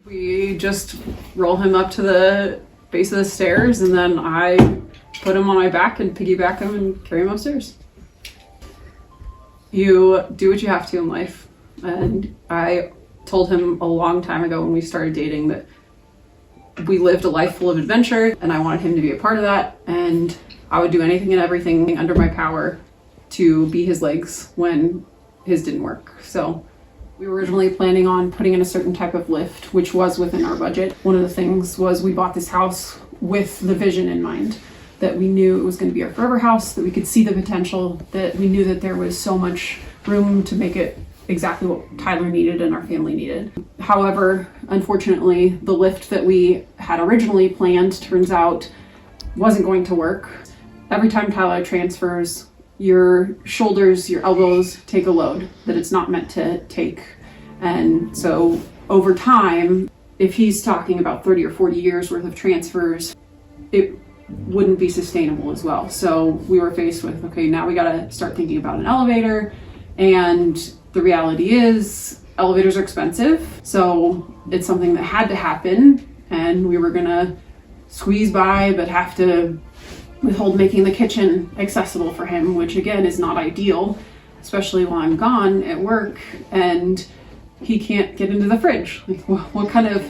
We just roll him up to the base of the stairs, and then I put him on my back and piggyback him and carry him upstairs. You do what you have to in life. And I told him a long time ago when we started dating that we lived a life full of adventure, and I wanted him to be a part of that, and I would do anything and everything under my power to be his legs when his didn't work. So we were originally planning on putting in a certain type of lift, which was within our budget. One of the things was we bought this house with the vision in mind, that we knew it was going to be our forever house, that we could see the potential, that we knew that there was so much room to make it exactly what Tyler needed and our family needed. However, unfortunately, the lift that we had originally planned turns out wasn't going to work. Every time Tyler transfers, your shoulders, your elbows take a load that it's not meant to take. And so over time, if he's talking about 30 or 40 years worth of transfers, it wouldn't be sustainable as well. So we were faced with, okay, now we gotta start thinking about an elevator. And the reality is elevators are expensive. So it's something that had to happen, and we were gonna squeeze by, but have to withhold making the kitchen accessible for him, which again is not ideal, especially while I'm gone at work and he can't get into the fridge. Like, what kind of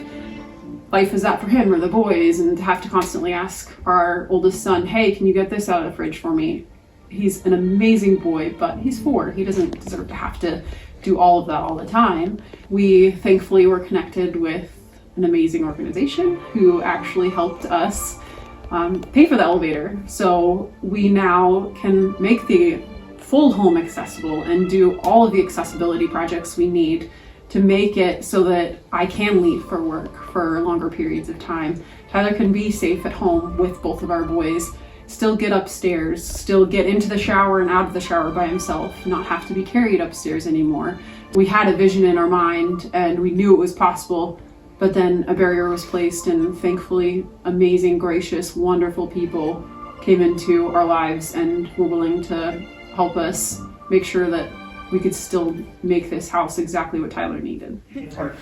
life is that for him or the boys? And to have to constantly ask our oldest son, hey, can you get this out of the fridge for me? He's an amazing boy, but he's 4. He doesn't deserve to have to do all of that all the time. We thankfully were connected with an amazing organization who actually helped us pay for the elevator. So we now can make the full home accessible and do all of the accessibility projects we need to make it so that I can leave for work for longer periods of time. Tyler can be safe at home with both of our boys, still get upstairs, still get into the shower and out of the shower by himself, not have to be carried upstairs anymore. We had a vision in our mind and we knew it was possible, but then a barrier was placed, and thankfully amazing, gracious, wonderful people came into our lives and were willing to help us make sure that we could still make this house exactly what Tyler needed.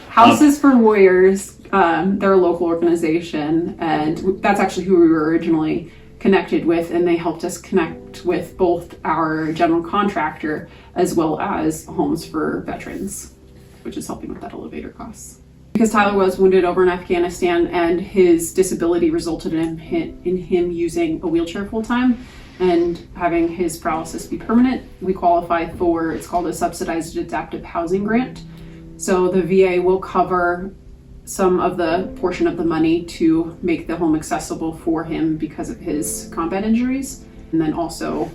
Houses for Warriors, they're a local organization, and that's actually who we were originally connected with, and they helped us connect with both our general contractor as well as Homes for Veterans, which is helping with that elevator costs. Because Tyler was wounded over in Afghanistan and his disability resulted in him using a wheelchair full time and having his paralysis be permanent, we qualify for, it's called a subsidized adaptive housing grant. So the VA will cover some of the portion of the money to make the home accessible for him because of his combat injuries. And then also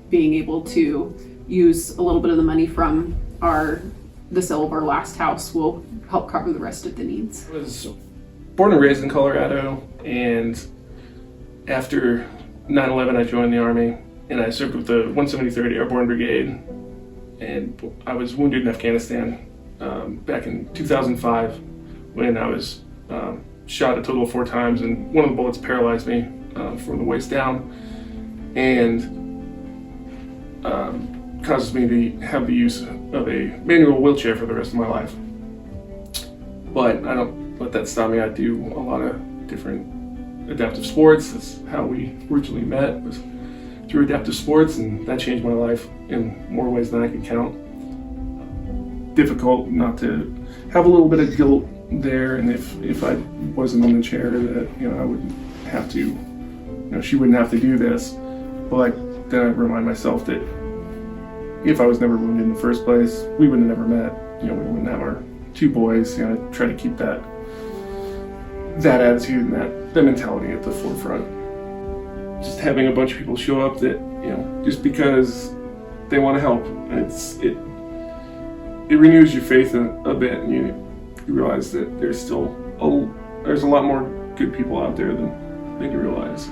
being able to use a little bit of the money from the sale of our last house will help cover the rest of the needs. I was born and raised in Colorado, and after 9/11 I joined the Army and I served with the 173rd Airborne Brigade, and I was wounded in Afghanistan back in 2005 when I was shot a total of 4 times, and one of the bullets paralyzed me from the waist down and causes me to have the use of a manual wheelchair for the rest of my life. But I don't let that stop me. I do a lot of different adaptive sports. That's how we originally met, was through adaptive sports, and that changed my life in more ways than I could count. Difficult not to have a little bit of guilt there, and if I wasn't in the chair, that I wouldn't have to, she wouldn't have to do this. But then I remind myself that if I was never wounded in the first place, we would have never met. We wouldn't have our 2 boys. I try to keep that attitude and that mentality at the forefront. Just having a bunch of people show up that, just because they want to help, it renews your faith a bit, and you realize that there's a lot more good people out there than you realize.